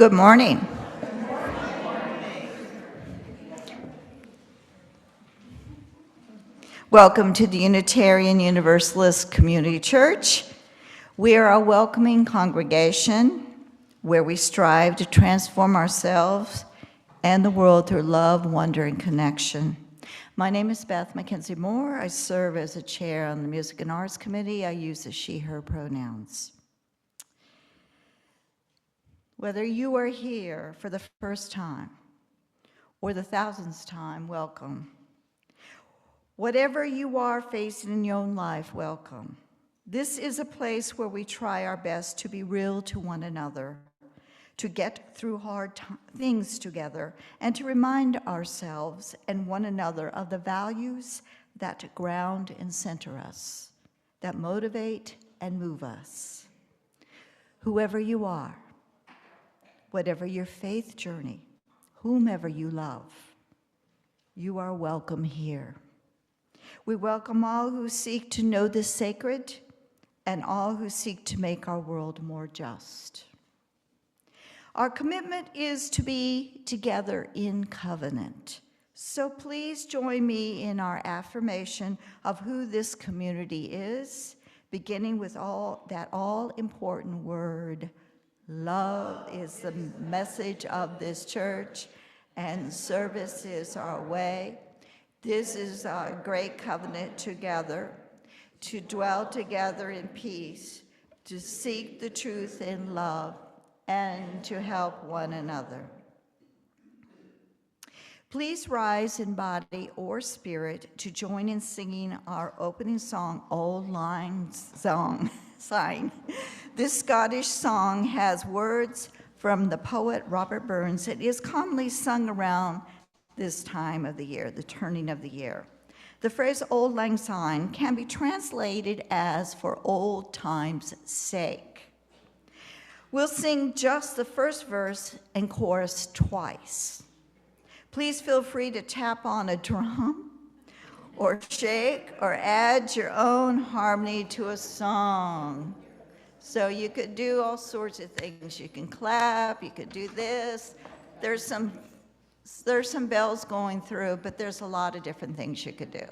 Good morning. Welcome to the Unitarian Universalist Community Church. We are a welcoming congregation where we strive to transform ourselves and the world through love, wonder, and connection. My name is Beth Mackenzie Moore. I serve as a chair on the Music and Arts Committee. I use the she, her pronouns. Whether you are here for the first time or the thousandth time, welcome. Whatever you are facing in your own life, welcome. This is a place where we try our best to be real to one another, to get through hard things together, and to remind ourselves and one another of the values that ground and center us, that motivate and move us. Whoever you are, whatever your faith journey, whomever you love, you are welcome here. We welcome all who seek to know the sacred and all who seek to make our world more just. Our commitment is to be together in covenant. So please join me in our affirmation of who this community is, beginning with that all-important word, love is the message of this church, and service is our way. This is our great covenant together, to dwell together in peace, to seek the truth in love, and to help one another. Please rise in body or spirit to join in singing our opening song, Old Lang Syne. This Scottish song has words from the poet Robert Burns. It is commonly sung around this time of the year, the turning of the year. The phrase Old Lang Syne can be translated as for old time's sake. We'll sing just the first verse and chorus twice. Please feel free to tap on a drum or shake or add your own harmony to a song. So you could do all sorts of things. You can clap, you could do this. There's some bells going through, but there's a lot of different things you could do.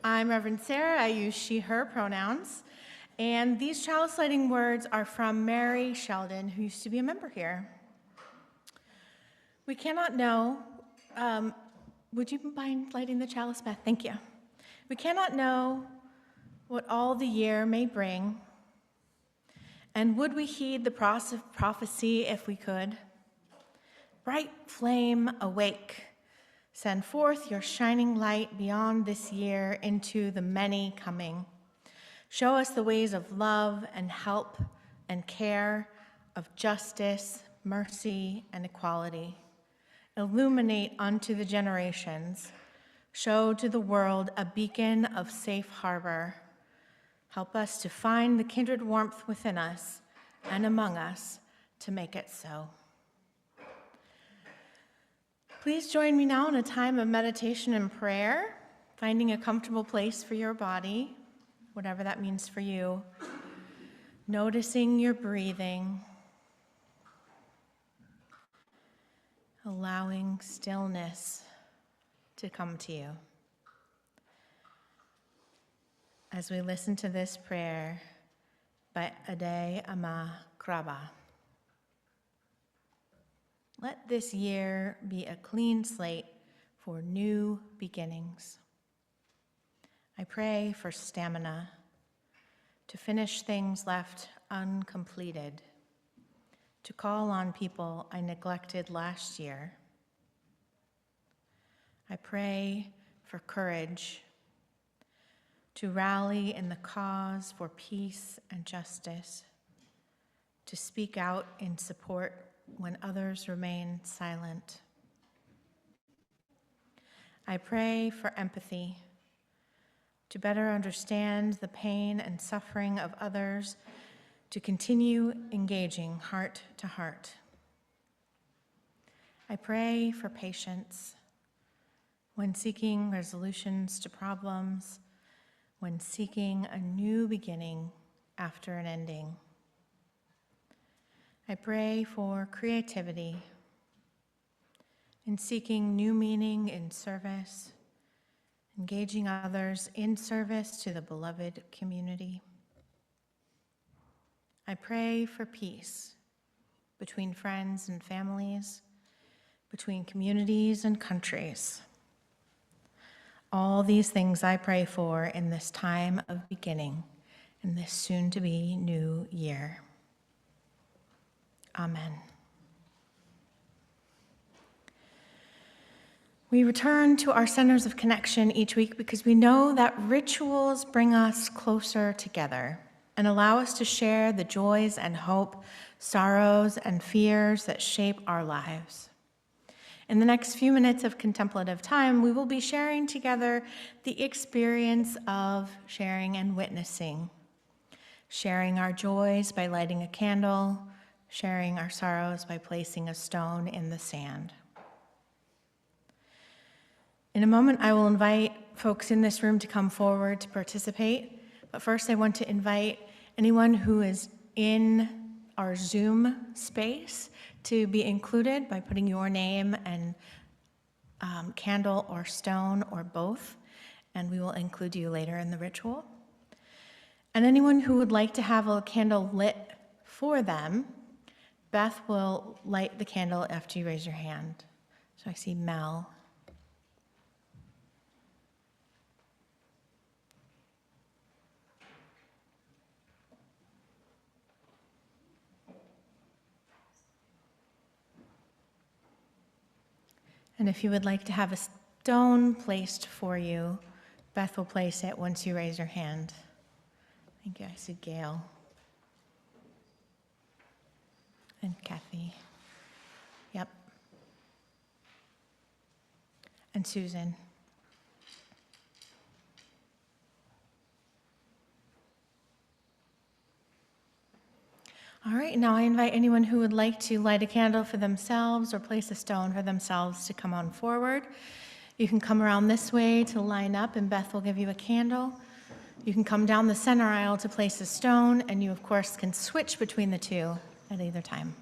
I'm Reverend Sarah. I use she, her pronouns. And these chalice lighting words are from Mary Sheldon, who used to be a member here. We cannot know, would you mind lighting the chalice, Beth? Thank you. We cannot know what all the year may bring. And would we heed the prophecy if we could? Bright flame, awake. Send forth your shining light beyond this year into the many coming. Show us the ways of love and help and care, of justice, mercy, and equality. Illuminate unto the generations. Show to the world a beacon of safe harbor. Help us to find the kindred warmth within us and among us to make it so. Please join me now in a time of meditation and prayer, finding a comfortable place for your body, whatever that means for you, noticing your breathing, allowing stillness to come to you. As we listen to this prayer by Ade Ama Kraba. Let this year be a clean slate for new beginnings. I pray for stamina to finish things left uncompleted, to call on people I neglected last year. I pray for courage to rally in the cause for peace and justice, to speak out in support when others remain silent. I pray for empathy, to better understand the pain and suffering of others, to continue engaging heart to heart. I pray for patience when seeking resolutions to problems, when seeking a new beginning after an ending. I pray for creativity in seeking new meaning in service, engaging others in service to the beloved community. I pray for peace between friends and families, between communities and countries. All these things I pray for in this time of beginning, in this soon-to-be new year. Amen. We return to our centers of connection each week because we know that rituals bring us closer together and allow us to share the joys and hope, sorrows and fears that shape our lives. In the next few minutes of contemplative time, we will be sharing together the experience of sharing and witnessing, sharing our joys by lighting a candle, sharing our sorrows by placing a stone in the sand. In a moment, I will invite folks in this room to come forward to participate, but first I want to invite anyone who is in our Zoom space to be included by putting your name and candle or stone or both, and we will include you later in the ritual. And anyone who would like to have a candle lit for them, Beth will light the candle after you raise your hand. So I see Mel. And if you would like to have a stone placed for you, Beth will place it once you raise your hand. Thank you. I see Gail. And Kathy. Yep. And Susan. All right, now I invite anyone who would like to light a candle for themselves or place a stone for themselves to come on forward. You can come around this way to line up, and Beth will give you a candle. You can come down the center aisle to place a stone, and you, of course, can switch between the two at either time.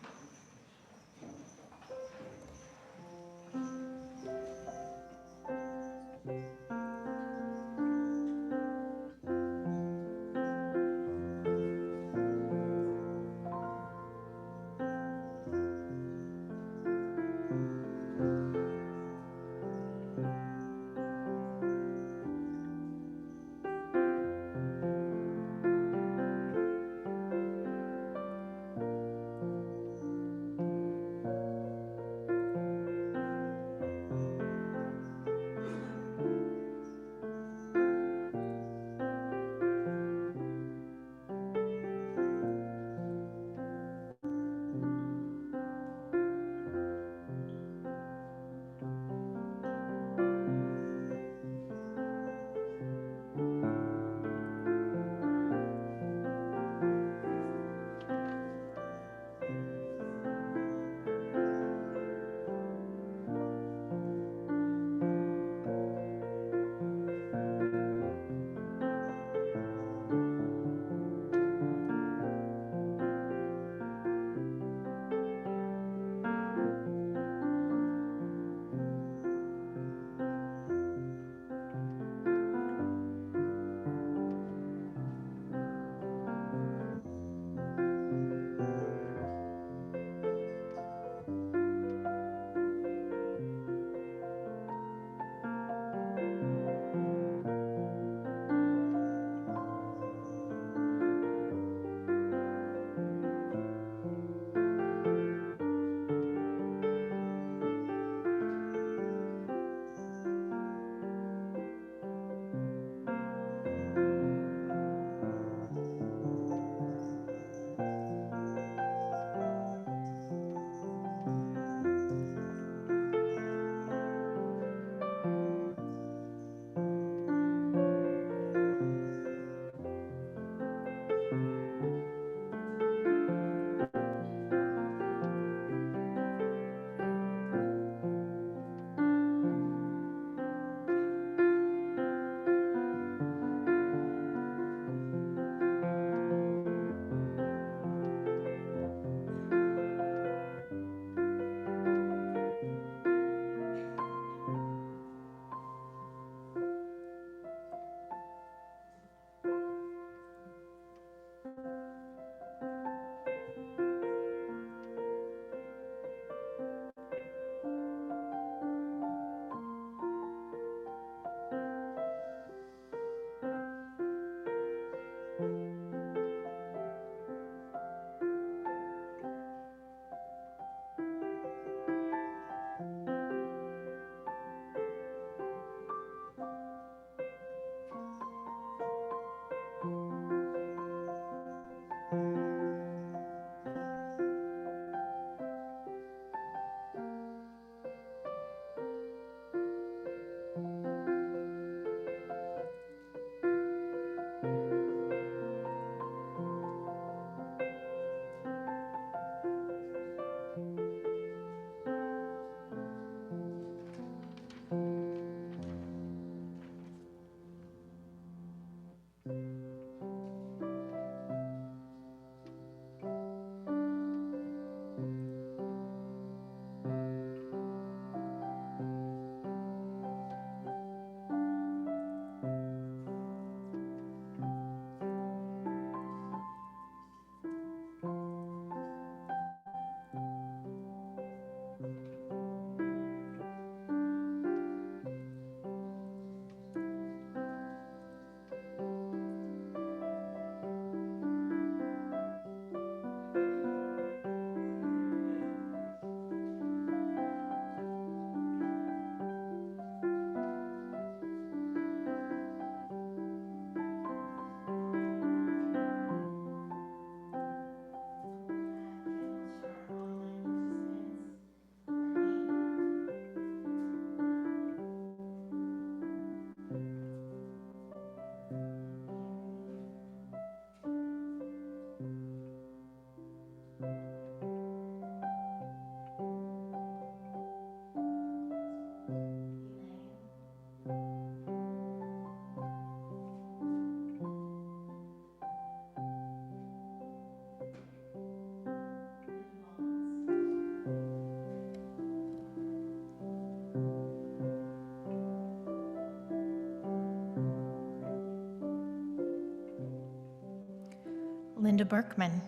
Linda Berkman.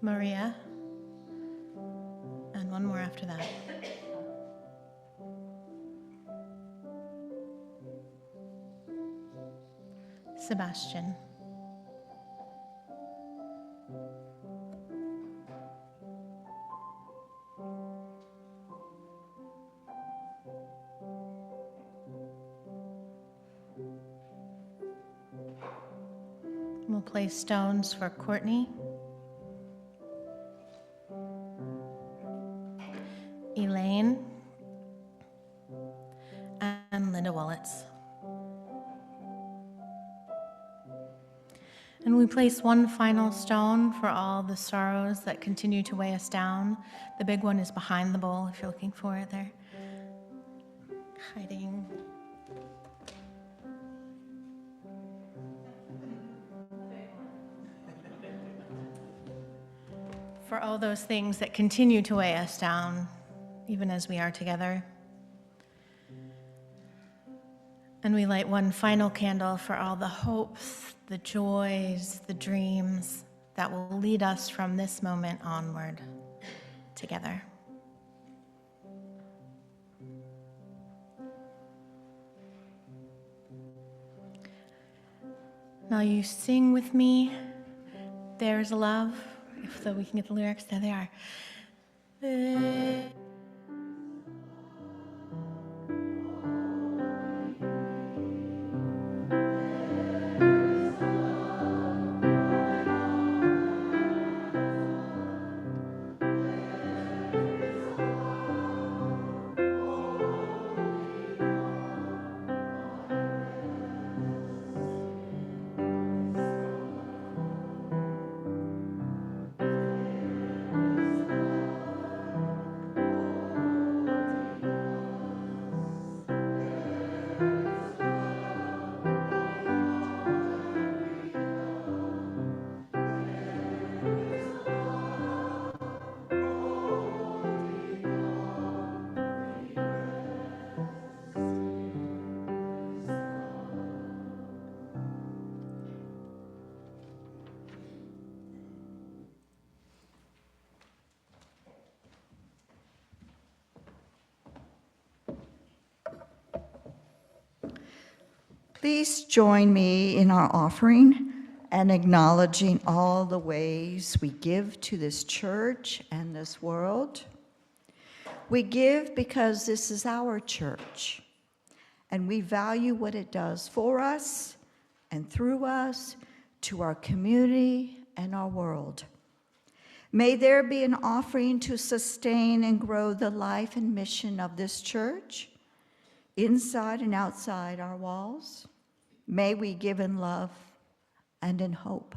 Maria, and one more after that. Sebastian. We'll place stones for Courtney, Elaine, and Linda Wallets. And we place one final stone for all the sorrows that continue to weigh us down. The big one is behind the bowl, if you're looking for it there. Hiding. For all those things that continue to weigh us down, even as we are together. And we light one final candle for all the hopes, the joys, the dreams that will lead us from this moment onward together. Now you sing with me, "There's a Love," so we can get the lyrics. There they are. Please join me in our offering and acknowledging all the ways we give to this church and this world. We give because this is our church, and we value what it does for us and through us to our community and our world. May there be an offering to sustain and grow the life and mission of this church, inside and outside our walls. May we give in love and in hope.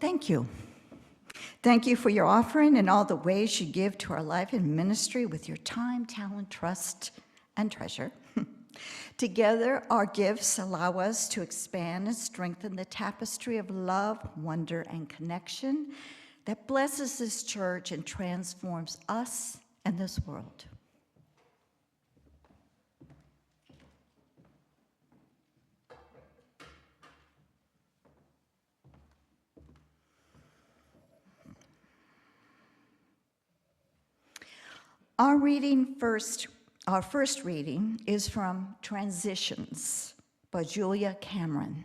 Thank you. Thank you for your offering and all the ways you give to our life and ministry with your time, talent, trust, and treasure. Together, our gifts allow us to expand and strengthen the tapestry of love, wonder, and connection that blesses this church and transforms us and this world. Our first reading is from Transitions by Julia Cameron.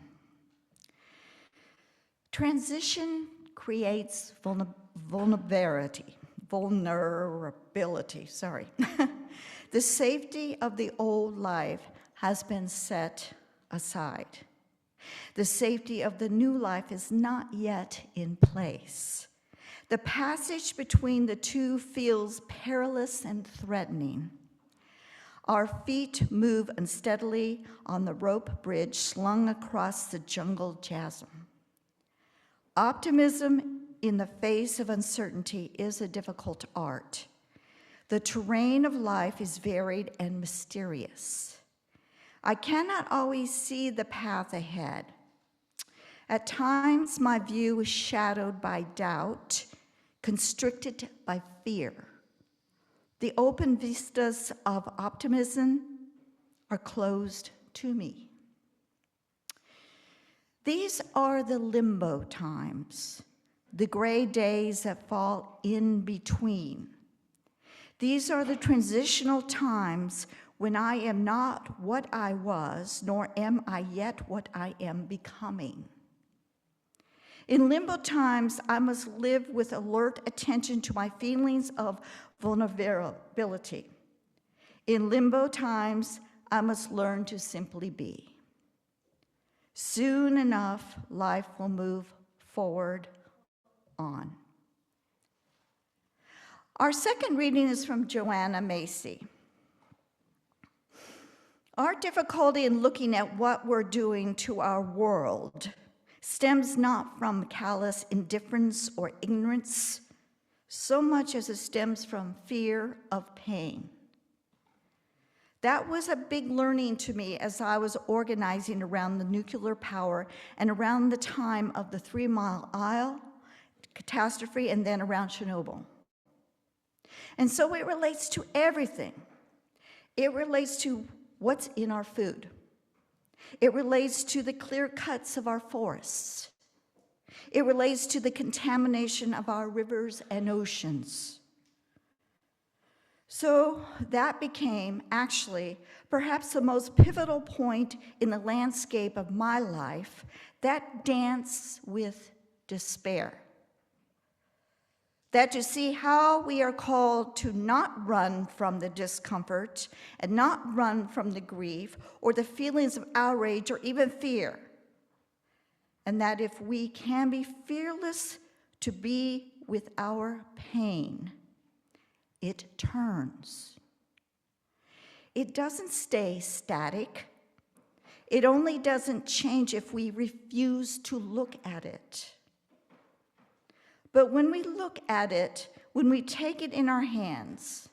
Transition creates vulnerability. The safety of the old life has been set aside. The safety of the new life is not yet in place. The passage between the two feels perilous and threatening. Our feet move unsteadily on the rope bridge slung across the jungle chasm. Optimism in the face of uncertainty is a difficult art. The terrain of life is varied and mysterious. I cannot always see the path ahead. At times, my view is shadowed by doubt, constricted by fear. The open vistas of optimism are closed to me. These are the limbo times, the gray days that fall in between. These are the transitional times when I am not what I was, nor am I yet what I am becoming. In limbo times, I must live with alert attention to my feelings of vulnerability. In limbo times, I must learn to simply be. Soon enough, life will move forward on. Our second reading is from Joanna Macy. Our difficulty in looking at what we're doing to our world stems not from callous indifference or ignorance, so much as it stems from fear of pain. That was a big learning to me as I was organizing around the nuclear power and around the time of the 3 Mile Isle catastrophe and then around Chernobyl. And so it relates to everything. It relates to what's in our food. It relates to the clear cuts of our forests. It relates to the contamination of our rivers and oceans. So that became actually perhaps the most pivotal point in the landscape of my life, that dance with despair. That to see how we are called to not run from the discomfort and not run from the grief or the feelings of outrage or even fear. And that if we can be fearless to be with our pain, it turns. It doesn't stay static. It only doesn't change if we refuse to look at it. But when we look at it, when we take it in our hands,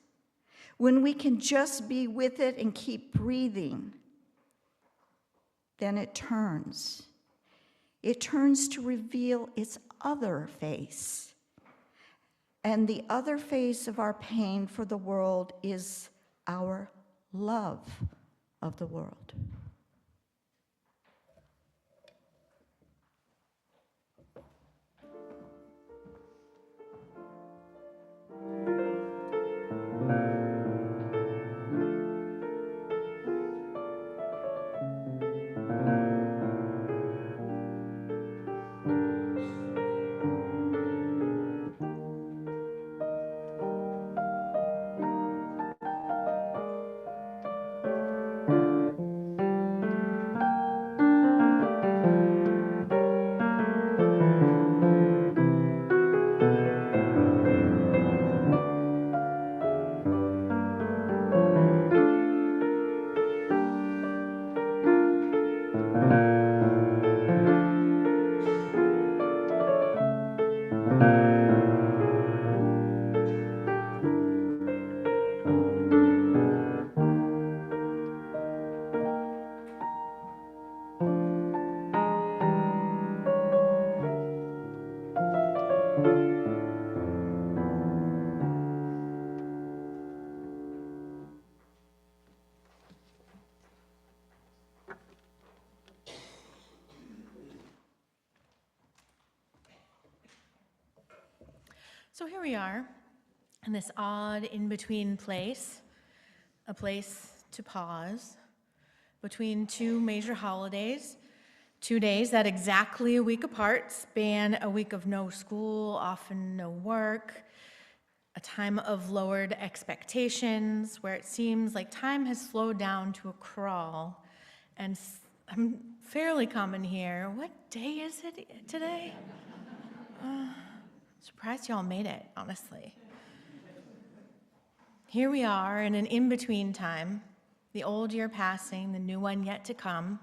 when we can just be with it and keep breathing, then it turns. It turns to reveal its other face. And the other face of our pain for the world is our love of the world. So here we are in this odd in-between place, a place to pause between two major holidays, 2 days that exactly a week apart span a week of no school, often no work, a time of lowered expectations where it seems like time has slowed down to a crawl. And I'm fairly common here. What day is it today? Surprised y'all made it, honestly. Here we are in an in-between time, the old year passing, the new one yet to come,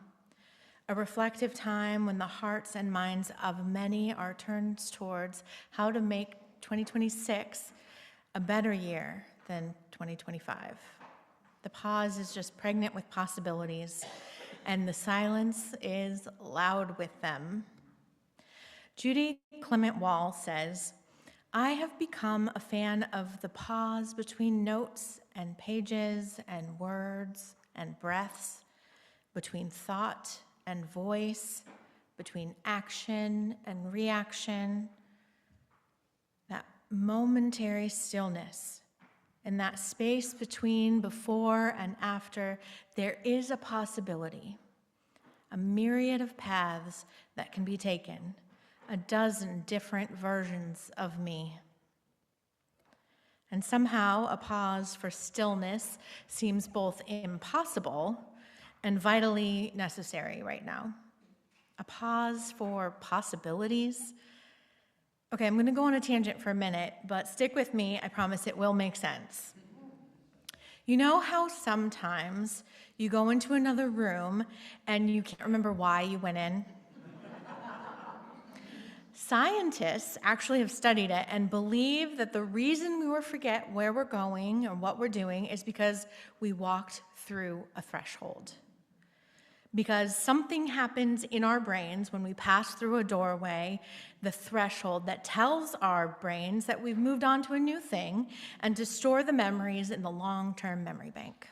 a reflective time when the hearts and minds of many are turned towards how to make 2026 a better year than 2025. The pause is just pregnant with possibilities, and the silence is loud with them. Judy Clement Wall says, "I have become a fan of the pause between notes and pages and words and breaths, between thought and voice, between action and reaction, that momentary stillness. In that space between before and after, there is a possibility, a myriad of paths that can be taken, a dozen different versions of me. And somehow a pause for stillness seems both impossible and vitally necessary right now. A pause for possibilities. Okay, I'm going to go on a tangent for a minute, but stick with me. I promise it will make sense. You know how sometimes you go into another room and you can't remember why you went in? Scientists actually have studied it and believe that the reason we will forget where we're going or what we're doing is because we walked through a threshold. Because something happens in our brains when we pass through a doorway, the threshold that tells our brains that we've moved on to a new thing and to store the memories in the long-term memory bank.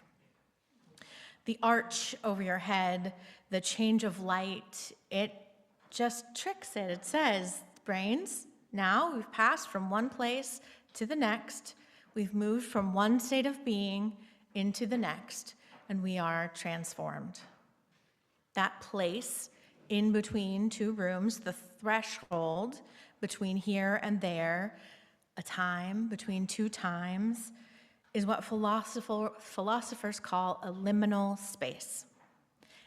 The arch over your head, the change of light, it just tricks it. It says, brains, now we've passed from one place to the next. We've moved from one state of being into the next, and we are transformed. That place in between two rooms, the threshold between here and there, a time between two times, is what philosophers call a liminal space.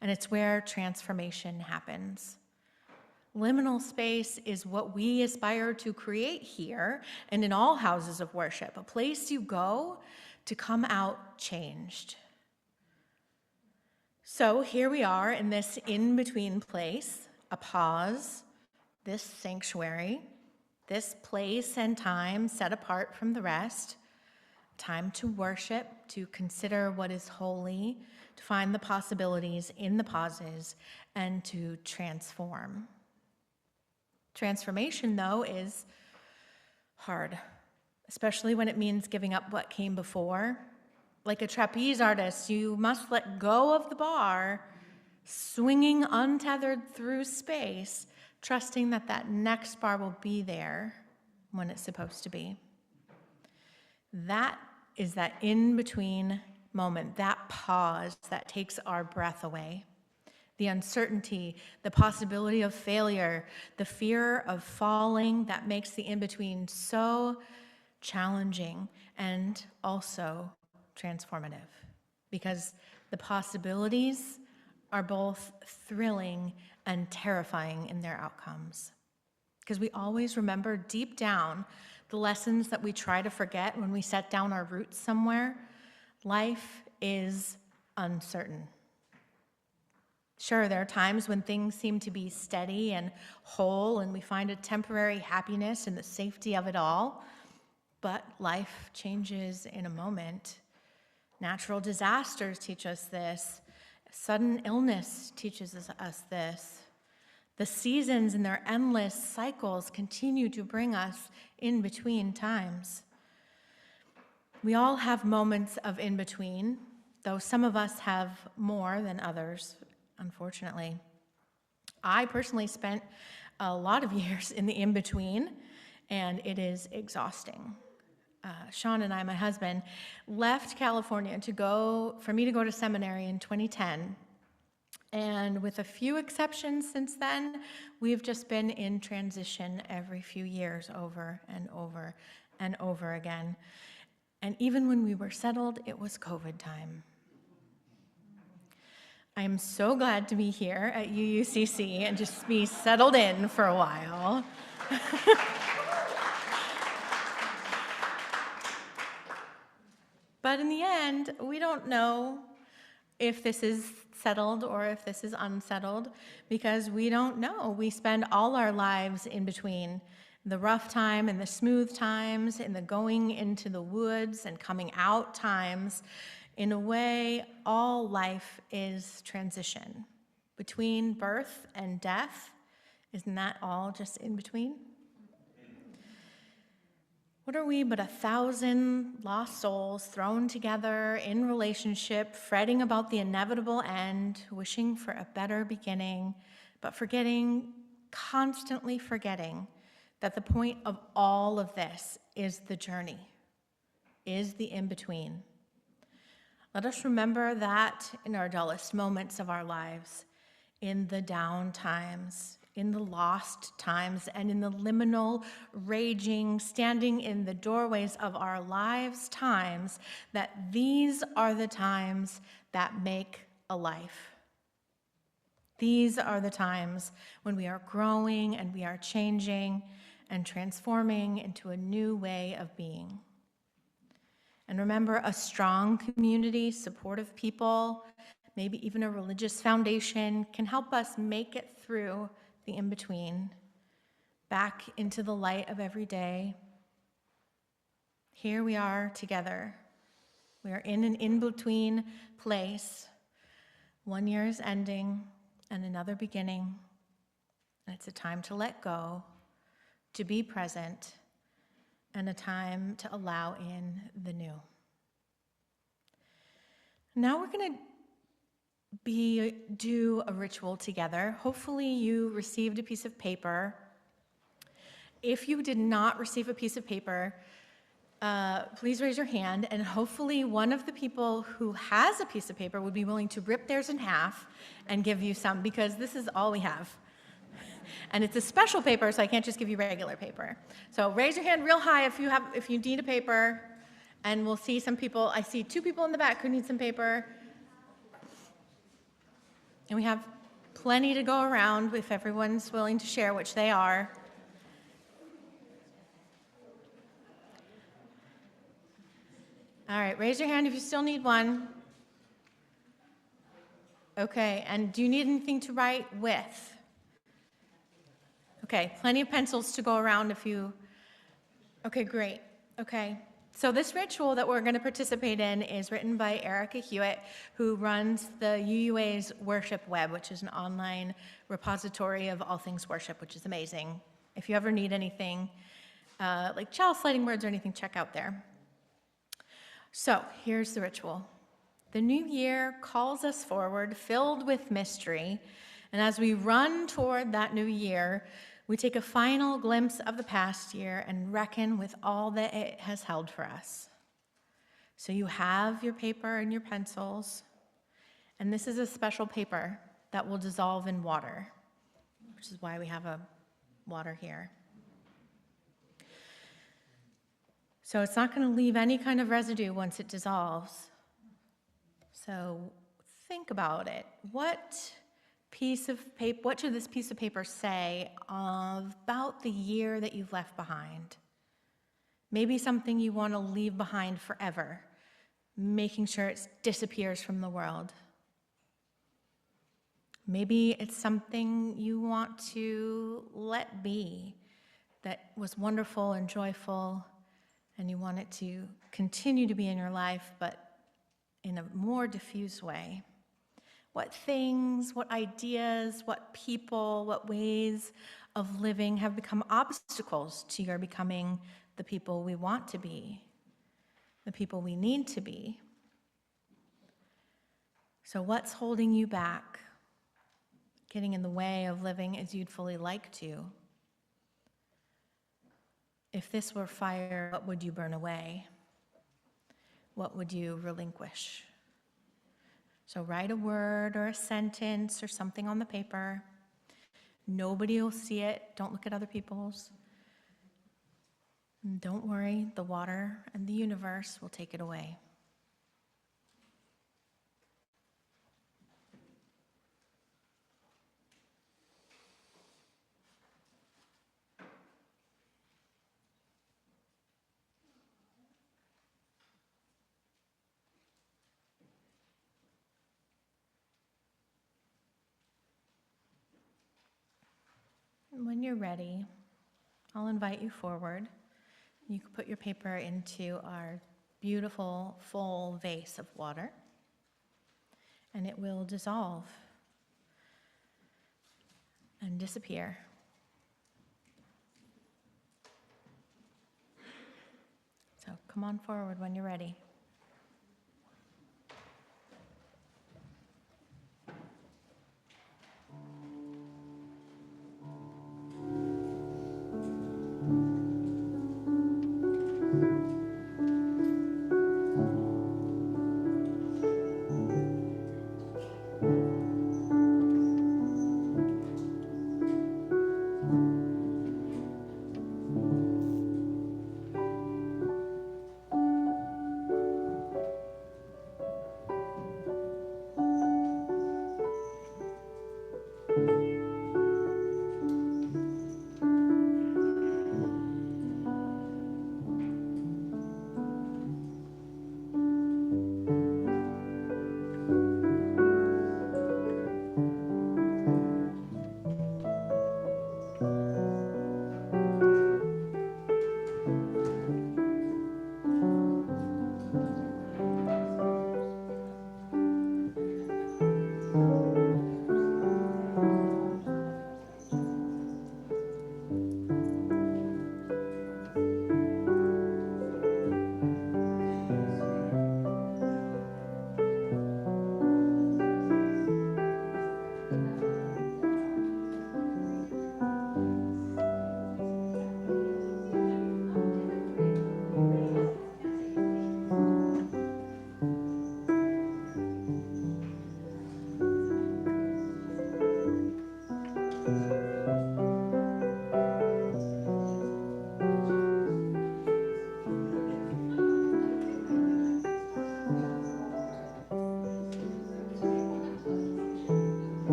And it's where transformation happens. Liminal space is what we aspire to create here and in all houses of worship, a place you go to come out changed. So here we are in this in-between place, a pause, this sanctuary, this place and time set apart from the rest, time to worship, to consider what is holy, to find the possibilities in the pauses, and to transform. Transformation, though, is hard, especially when it means giving up what came before. Like a trapeze artist, you must let go of the bar, swinging untethered through space, trusting that that next bar will be there when it's supposed to be. That is that in-between moment, that pause that takes our breath away. The uncertainty, the possibility of failure, the fear of falling that makes the in-between so challenging and also transformative, because the possibilities are both thrilling and terrifying in their outcomes. Because we always remember deep down the lessons that we try to forget when we set down our roots somewhere. Life is uncertain. Sure, there are times when things seem to be steady and whole, and we find a temporary happiness in the safety of it all, but life changes in a moment. Natural disasters teach us this. Sudden illness teaches us this. The seasons and their endless cycles continue to bring us in between times. We all have moments of in between, though some of us have more than others, unfortunately. I personally spent a lot of years in the in between, and it is exhausting. Sean and I, my husband, left California for me to go to seminary in 2010. And with a few exceptions since then, we've just been in transition every few years over and over and over again. And even when we were settled, it was COVID time. I am so glad to be here at UUCC and just be settled in for a while. But in the end, we don't know if this is settled or if this is unsettled, because we don't know. We spend all our lives in between the rough time and the smooth times, in the going into the woods and coming out times. In a way, all life is transition. Between birth and death, isn't that all just in between? What are we but 1,000 lost souls thrown together in relationship, fretting about the inevitable end, wishing for a better beginning, but constantly forgetting that the point of all of this is the journey, is the in-between. Let us remember that in our dullest moments of our lives, in the down times, in the lost times, and in the liminal, raging, standing in the doorways of our lives times, that these are the times that make a life. These are the times when we are growing and we are changing and transforming into a new way of being. And remember, a strong community, supportive people, maybe even a religious foundation can help us make it through the in-between, back into the light of every day. Here we are together. We are in an in-between place. 1 year is ending and another beginning. And it's a time to let go, to be present, and a time to allow in the new. Now we're going to do a ritual together. Hopefully you received a piece of paper. If you did not receive a piece of paper, please raise your hand, and hopefully one of the people who has a piece of paper would be willing to rip theirs in half and give you some, because this is all we have. And it's a special paper, so I can't just give you regular paper. So raise your hand real high if you need a paper, and we'll see some people. I see 2 people in the back who need some paper. And we have plenty to go around if everyone's willing to share, which they are. All right, raise your hand if you still need one. Okay, and do you need anything to write with? Okay, plenty of pencils to go around if you... Okay, great. Okay. So this ritual that we're going to participate in is written by Erica Hewitt, who runs the UUA's Worship Web, which is an online repository of all things worship, which is amazing. If you ever need anything, like chalice lighting words or anything, check out there. So here's the ritual. The new year calls us forward, filled with mystery, and as we run toward that new year, we take a final glimpse of the past year and reckon with all that it has held for us. So you have your paper and your pencils, and this is a special paper that will dissolve in water, which is why we have a water here. So it's not going to leave any kind of residue once it dissolves. So think about it. What should this piece of paper say about the year that you've left behind? Maybe something you want to leave behind forever, making sure it disappears from the world. Maybe it's something you want to let be that was wonderful and joyful, and you want it to continue to be in your life, but in a more diffuse way. What things, what ideas, what people, what ways of living have become obstacles to your becoming the people we want to be, the people we need to be? So what's holding you back, getting in the way of living as you'd fully like to? If this were fire, what would you burn away? What would you relinquish? So write a word or a sentence or something on the paper. Nobody will see it. Don't look at other people's. And don't worry, the water and the universe will take it away. And when you're ready, I'll invite you forward. You can put your paper into our beautiful full vase of water, and it will dissolve and disappear. So come on forward when you're ready.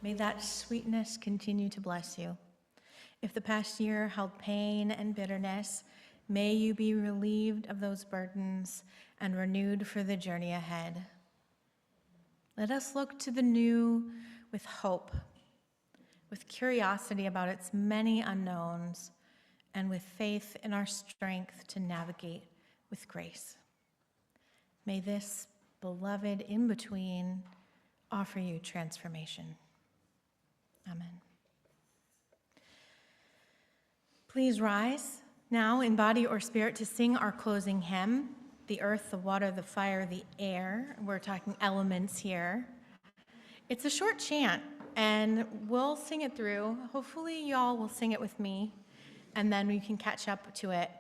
May that sweetness continue to bless you. If the past year held pain and bitterness, may you be relieved of those burdens and renewed for the journey ahead. Let us look to the new with hope, with curiosity about its many unknowns, and with faith in our strength to navigate with grace. May this beloved in-between offer you transformation. Amen. Please rise now in body or spirit to sing our closing hymn, The Earth, the Water, the Fire, the Air. We're talking elements here. It's a short chant, and we'll sing it through. Hopefully y'all will sing it with me, and then we can catch up to it.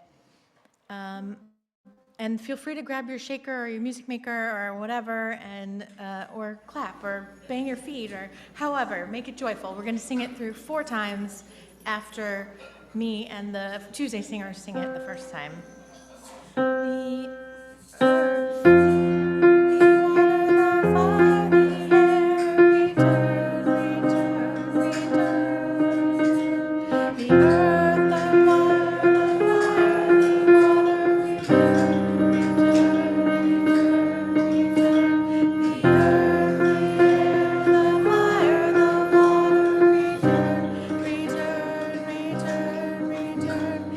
And feel free to grab your shaker or your music maker or whatever, and or clap or bang your feet or however, make it joyful. We're going to sing it through 4 times after me and the Tuesday singers sing it the first time. The earth, the water, the fire, the air, return, return, return. The earth, the water, the fire, the water, return, return, return. The earth, the air, the fire, the water, return, return, return, return.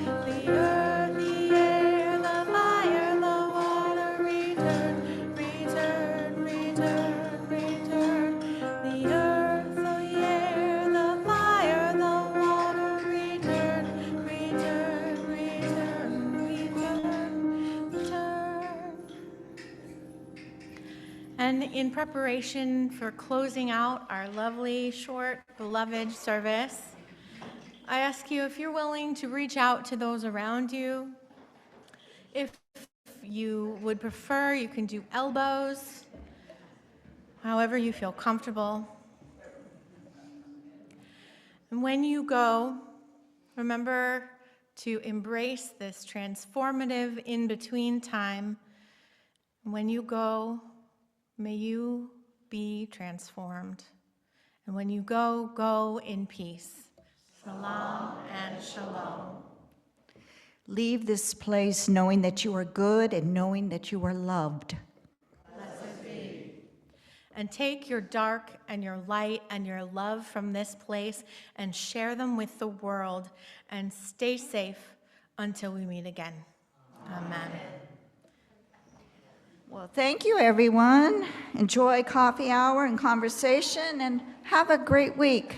The earth, the air, the fire, the water, return, return, return, return. The earth, the air, the fire, the water, return, return, return, return, return. And in preparation for closing out our lovely, short, beloved service, I ask you if you're willing to reach out to those around you. If you would prefer, you can do elbows, however you feel comfortable. And when you go, remember to embrace this transformative in-between time. And when you go, may you be transformed. And when you go, go in peace. Salam and shalom. Leave this place knowing that you are good and knowing that you are loved. Blessed be. And take your dark and your light and your love from this place and share them with the world. And stay safe until we meet again. Amen. Well, thank you, everyone. Enjoy coffee hour and conversation, and have a great week.